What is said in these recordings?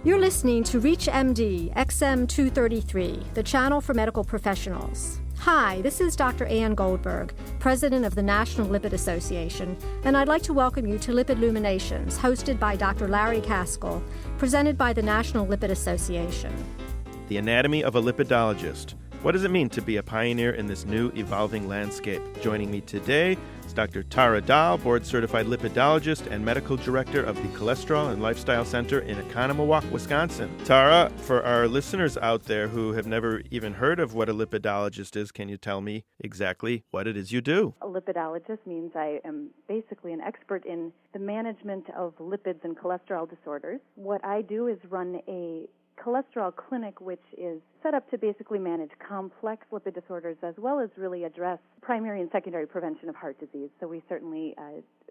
You're listening to ReachMD XM233, the channel for medical professionals. Hi, this is Dr. Ann Goldberg, president of the National Lipid Association, and I'd like to welcome you to Lipid Luminations, hosted by Dr. Larry Kaskel, presented by the National Lipid Association. The anatomy of a lipidologist. What does it mean to be a pioneer in this new evolving landscape? Joining me today is Dr. Dall, board-certified lipidologist and medical director of the Cholesterol and Lifestyle Center in Oconomowoc, Wisconsin. Tara, for our listeners out there who have never even heard of what a lipidologist is, can you tell me exactly what it is you do? A lipidologist means I am basically an expert in the management of lipids and cholesterol disorders. What I do is run a cholesterol clinic, which is set up to basically manage complex lipid disorders as well as really address primary and secondary prevention of heart disease. So we certainly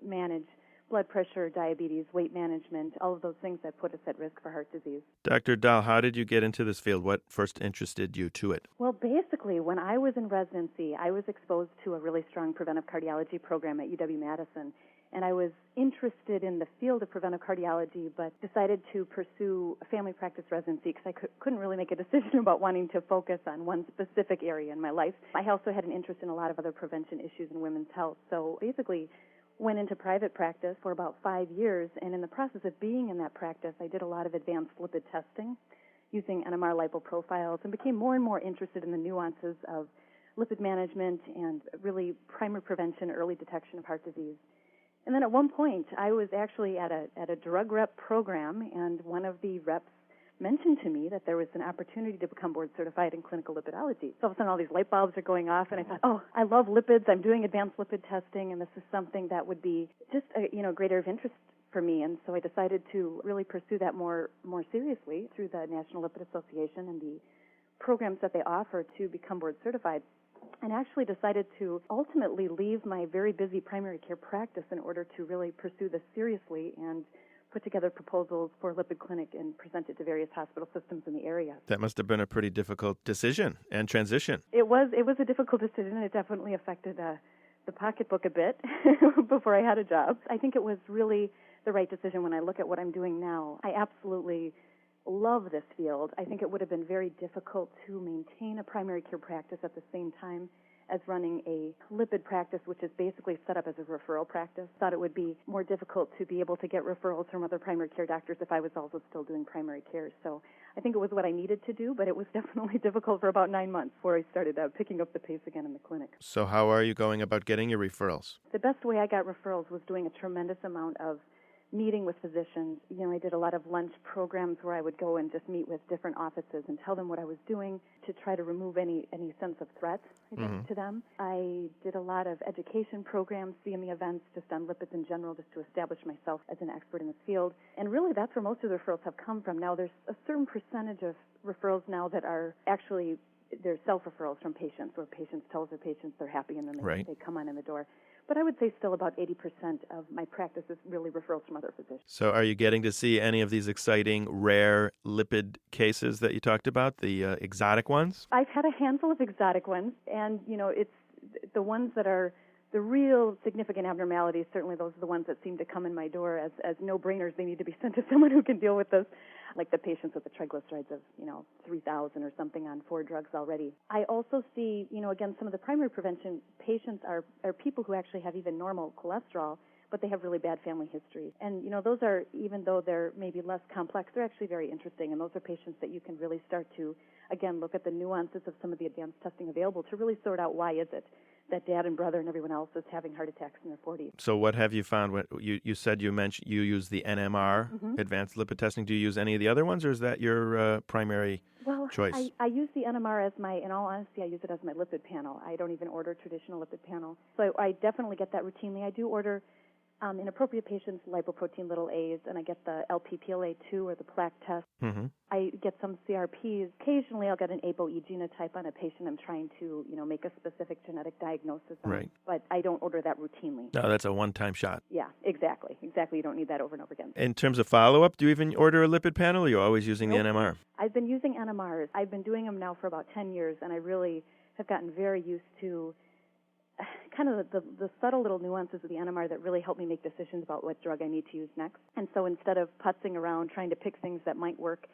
manage blood pressure, diabetes, weight management, all of those things that put us at risk for heart disease. Dr. Dall, how did you get into this field? What first interested you to it? Well, basically, when I was in residency, I was exposed to a really strong preventive cardiology program at UW-Madison. And I was interested in the field of preventive cardiology, but decided to pursue a family practice residency because I couldn't really make a decision about wanting to focus on one specific area in my life. I also had an interest in a lot of other prevention issues in women's health. So basically went into private practice for about 5 years, and in the process of being in that practice, I did a lot of advanced lipid testing using NMR lipoprofiles and became more and more interested in the nuances of lipid management and really primary prevention, early detection of heart disease. And then at one point, I was actually at a drug rep program, and one of the reps mentioned to me that there was an opportunity to become board certified in clinical lipidology. So all of a sudden, all these light bulbs are going off, and I thought, oh, I love lipids. I'm doing advanced lipid testing, and this is something that would be just a greater of interest for me. And so I decided to really pursue that more seriously through the National Lipid Association and the programs that they offer to become board certified. And actually decided to ultimately leave my very busy primary care practice in order to really pursue this seriously and put together proposals for a lipid clinic and present it to various hospital systems in the area. That must have been a pretty difficult decision and transition. It was a difficult decision. It definitely affected the pocketbook a bit before I had a job. I think it was really the right decision when I look at what I'm doing now. I absolutely love this field. I think it would have been very difficult to maintain a primary care practice at the same time as running a lipid practice, which is basically set up as a referral practice. Thought it would be more difficult to be able to get referrals from other primary care doctors if I was also still doing primary care. So I think it was what I needed to do, but it was definitely difficult for about 9 months before I started picking up the pace again in the clinic. So how are you going about getting your referrals? The best way I got referrals was doing a tremendous amount of meeting with physicians. I did a lot of lunch programs where I would go and just meet with different offices and tell them what I was doing to try to remove any sense of threat to them. I did a lot of education programs, CME events, just on lipids in general, just to establish myself as an expert in this field. And really, that's where most of the referrals have come from. Now, there's a certain percentage of referrals now that are actually they're self-referrals from patients, where patients tell their patients they're happy and then they come on in the door. But I would say still about 80% of my practice is really referrals from other physicians. So are you getting to see any of these exciting, rare lipid cases that you talked about, the exotic ones? I've had a handful of exotic ones, and, it's the ones that are the real significant abnormalities. Certainly those are the ones that seem to come in my door as no-brainers. They need to be sent to someone who can deal with this, like the patients with the triglycerides of, 3,000 or something on 4 drugs already. I also see, again, some of the primary prevention patients are people who actually have even normal cholesterol, but they have really bad family history. And, those are, even though they're maybe less complex, they're actually very interesting. And those are patients that you can really start to, again, look at the nuances of some of the advanced testing available to really sort out why is it that dad and brother and everyone else is having heart attacks in their 40s. So what have you found? You said you use the NMR, advanced lipid testing. Do you use any of the other ones, or is that your primary choice? I use the NMR as in all honesty, I use it as my lipid panel. I don't even order traditional lipid panel. So I definitely get that routinely. I do order in appropriate patients lipoprotein little a's, and I get the LPPLA2 or the plaque test. I get some CRPs. Occasionally I'll get an ApoE genotype on a patient I'm trying to, make a specific genetic diagnosis on. Right. But I don't order that routinely. No, that's a one-time shot. Yeah, exactly. You don't need that over and over again. In terms of follow-up, do you even order a lipid panel, or are you always using the NMR? I've been using NMRs. I've been doing them now for about 10 years, and I really have gotten very used to kind of the subtle little nuances of the NMR that really help me make decisions about what drug I need to use next. And so instead of putzing around trying to pick things that might work,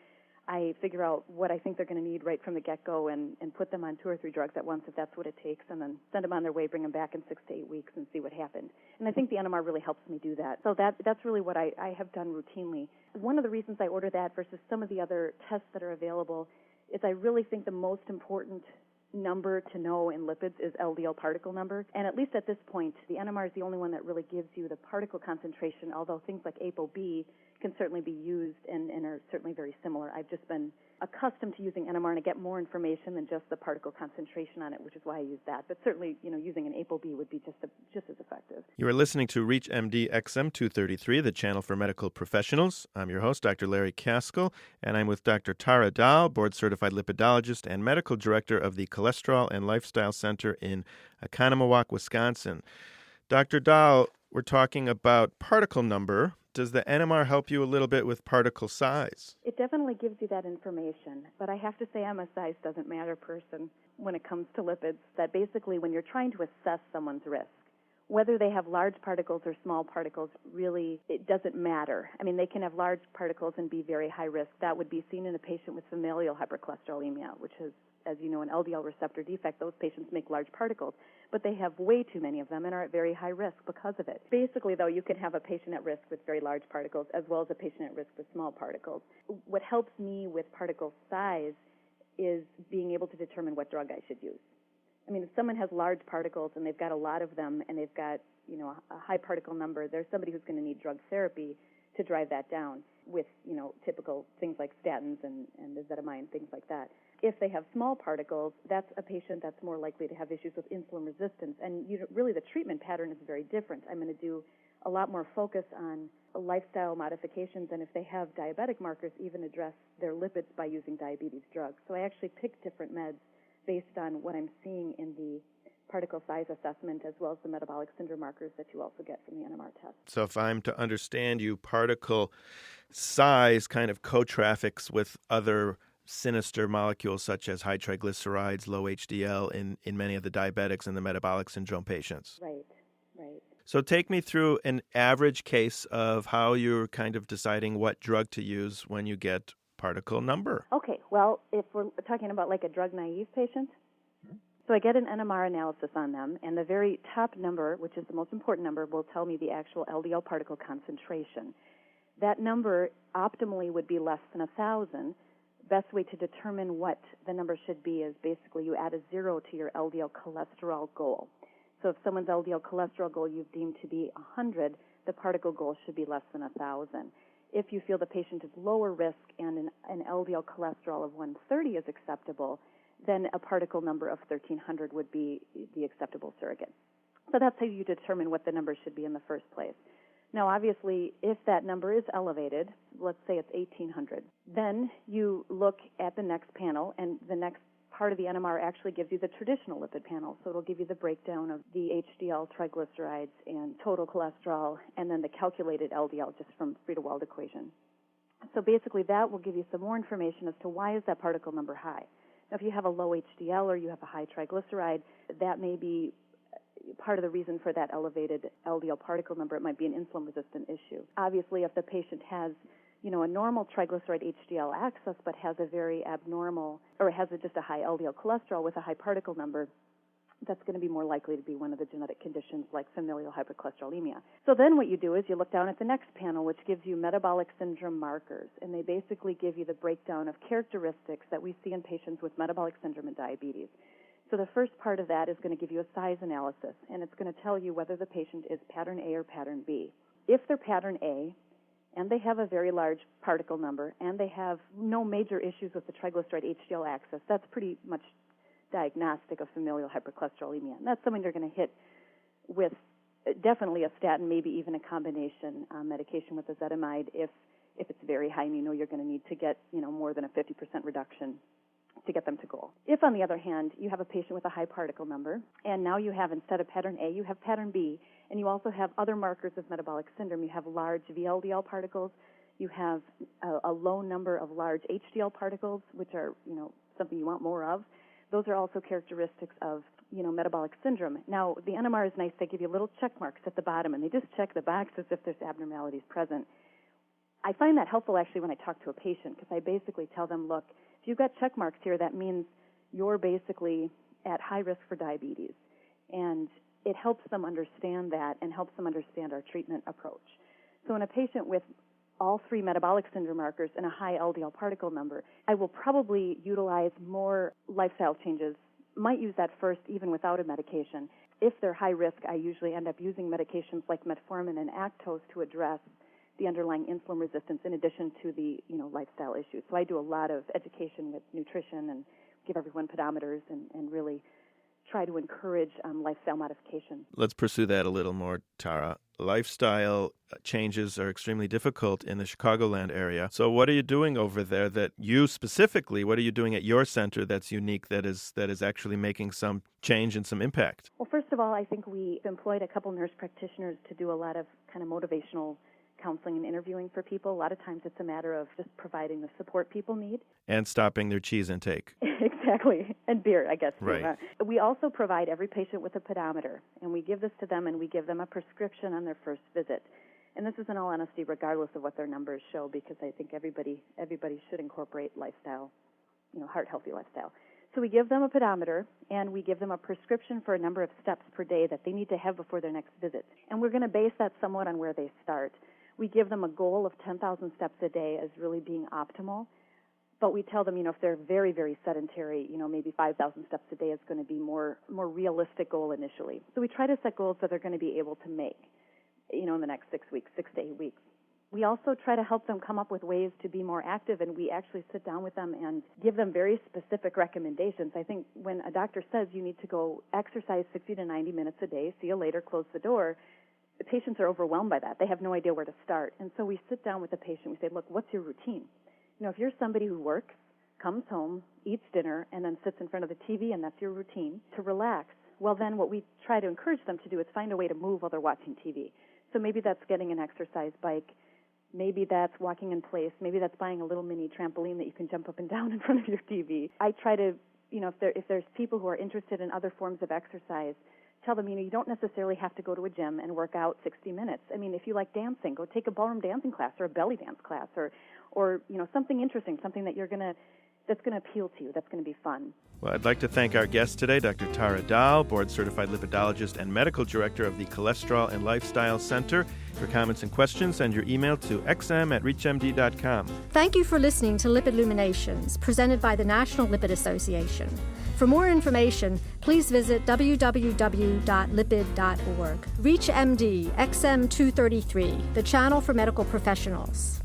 I figure out what I think they're going to need right from the get-go and put them on 2 or 3 drugs at once if that's what it takes, and then send them on their way, bring them back in 6 to 8 weeks and see what happened. And I think the NMR really helps me do that. So that's really what I have done routinely. One of the reasons I order that versus some of the other tests that are available is I really think the most important number to know in lipids is LDL particle number. And at least at this point, the NMR is the only one that really gives you the particle concentration, although things like ApoB can certainly be used and are certainly very similar. I've just been accustomed to using NMR and I get more information than just the particle concentration on it, which is why I use that. But certainly, using an ApoB would be just as effective. You are listening to ReachMD XM 233, the channel for medical professionals. I'm your host, Dr. Larry Kaskel, and I'm with Dr. Tara Dall, board-certified lipidologist and medical director of the Cholesterol and Lifestyle Center in Oconomowoc, Wisconsin. Dr. Dall, we're talking about particle number. Does the NMR help you a little bit with particle size? It definitely gives you that information, but I have to say I'm a size doesn't matter person when it comes to lipids, that basically when you're trying to assess someone's risk, whether they have large particles or small particles, really, it doesn't matter. I mean, they can have large particles and be very high risk. That would be seen in a patient with familial hypercholesterolemia, which is, as you know, an LDL receptor defect. Those patients make large particles, but they have way too many of them and are at very high risk because of it. Basically, though, you can have a patient at risk with very large particles as well as a patient at risk with small particles. What helps me with particle size is being able to determine what drug I should use. I mean, if someone has large particles and they've got a lot of them and they've got, a high particle number, there's somebody who's going to need drug therapy to drive that down with, typical things like statins and ezetimibe, things like that. If they have small particles, that's a patient that's more likely to have issues with insulin resistance. And really the treatment pattern is very different. I'm going to do a lot more focus on lifestyle modifications, and if they have diabetic markers, even address their lipids by using diabetes drugs. So I actually pick different meds based on what I'm seeing in the particle size assessment as well as the metabolic syndrome markers that you also get from the NMR test. So if I'm to understand you, particle size kind of co-traffics with other sinister molecules such as high triglycerides, low HDL in many of the diabetics and the metabolic syndrome patients. Right. So take me through an average case of how you're kind of deciding what drug to use when you get particle number. Okay, well, if we're talking about like a drug-naive patient, so I get an NMR analysis on them, and the very top number, which is the most important number, will tell me the actual LDL particle concentration. That number optimally would be less than 1,000. Best way to determine what the number should be is basically you add a 0 to your LDL cholesterol goal. So if someone's LDL cholesterol goal you've deemed to be 100, the particle goal should be less than 1,000. If you feel the patient is lower risk and an LDL cholesterol of 130 is acceptable, then a particle number of 1,300 would be the acceptable surrogate. So that's how you determine what the number should be in the first place. Now, obviously, if that number is elevated, let's say it's 1,800, then you look at the next panel, and the next part of the NMR actually gives you the traditional lipid panel. So it'll give you the breakdown of the HDL, triglycerides, and total cholesterol, and then the calculated LDL just from Friedewald equation. So basically that will give you some more information as to why is that particle number high. Now, if you have a low HDL or you have a high triglyceride, that may be part of the reason for that elevated LDL particle number. It might be an insulin-resistant issue. Obviously, if the patient has a normal triglyceride HDL axis but has a very abnormal, or has just a high LDL cholesterol with a high particle number, that's going to be more likely to be one of the genetic conditions like familial hypercholesterolemia. So then what you do is you look down at the next panel, which gives you metabolic syndrome markers, and they basically give you the breakdown of characteristics that we see in patients with metabolic syndrome and diabetes. So the first part of that is going to give you a size analysis, and it's going to tell you whether the patient is pattern A or pattern B. If they're pattern A, and they have a very large particle number, and they have no major issues with the triglyceride HDL axis, that's pretty much diagnostic of familial hypercholesterolemia. And that's something you're going to hit with definitely a statin, maybe even a combination medication with ezetimibe if it's very high and you're going to need to get more than a 50% reduction to get them to goal. If, on the other hand, you have a patient with a high particle number, and now you have, instead of pattern A, you have pattern B, and you also have other markers of metabolic syndrome. You have large VLDL particles. You have a low number of large HDL particles, which are, something you want more of. Those are also characteristics of, metabolic syndrome. Now, the NMR is nice. They give you little check marks at the bottom, and they just check the box as if there's abnormalities present. I find that helpful, actually, when I talk to a patient, because I basically tell them, look, if you've got check marks here, that means you're basically at high risk for diabetes. And it helps them understand that and helps them understand our treatment approach. So in a patient with all three metabolic syndrome markers and a high LDL particle number, I will probably utilize more lifestyle changes, might use that first even without a medication. If they're high risk, I usually end up using medications like metformin and Actose to address the underlying insulin resistance in addition to the lifestyle issues. So I do a lot of education with nutrition and give everyone pedometers and really try to encourage lifestyle modification. Let's pursue that a little more, Tara. Lifestyle changes are extremely difficult in the Chicagoland area. So what are you doing over there what are you doing at your center that's unique, that is actually making some change and some impact? Well, first of all, I think we employed a couple nurse practitioners to do a lot of kind of motivational counseling and interviewing for people. A lot of times it's a matter of just providing the support people need. And stopping their cheese intake. Exactly. And beer, I guess. Right. We also provide every patient with a pedometer, and we give this to them, and we give them a prescription on their first visit. And this is, in all honesty, regardless of what their numbers show, because I think everybody should incorporate lifestyle, heart-healthy lifestyle. So we give them a pedometer, and we give them a prescription for a number of steps per day that they need to have before their next visit. And we're going to base that somewhat on where they start. We give them a goal of 10,000 steps a day as really being optimal. But we tell them, if they're very, very sedentary, maybe 5,000 steps a day is going to be more realistic goal initially. So we try to set goals that they're going to be able to make, in the next 6 to 8 weeks. We also try to help them come up with ways to be more active, and we actually sit down with them and give them very specific recommendations. I think when a doctor says you need to go exercise 60 to 90 minutes a day, see you later, close the door, the patients are overwhelmed by that. They have no idea where to start. And so we sit down with the patient. We say, look, what's your routine? If you're somebody who works, comes home, eats dinner, and then sits in front of the TV, and that's your routine, to relax, well, then what we try to encourage them to do is find a way to move while they're watching TV. So maybe that's getting an exercise bike. Maybe that's walking in place. Maybe that's buying a little mini trampoline that you can jump up and down in front of your TV. I try to, if there's people who are interested in other forms of exercise, tell them, you don't necessarily have to go to a gym and work out 60 minutes. I mean, if you like dancing, go take a ballroom dancing class or a belly dance class or something interesting, something that's going to appeal to you, that's going to be fun. Well, I'd like to thank our guest today, Dr. Tara Dall, board-certified lipidologist and medical director of the Cholesterol and Lifestyle Center. For comments and questions, send your email to xm@reachmd.com. Thank you for listening to Lipid Luminations, presented by the National Lipid Association. For more information, please visit www.lipid.org. ReachMD XM233, the channel for medical professionals.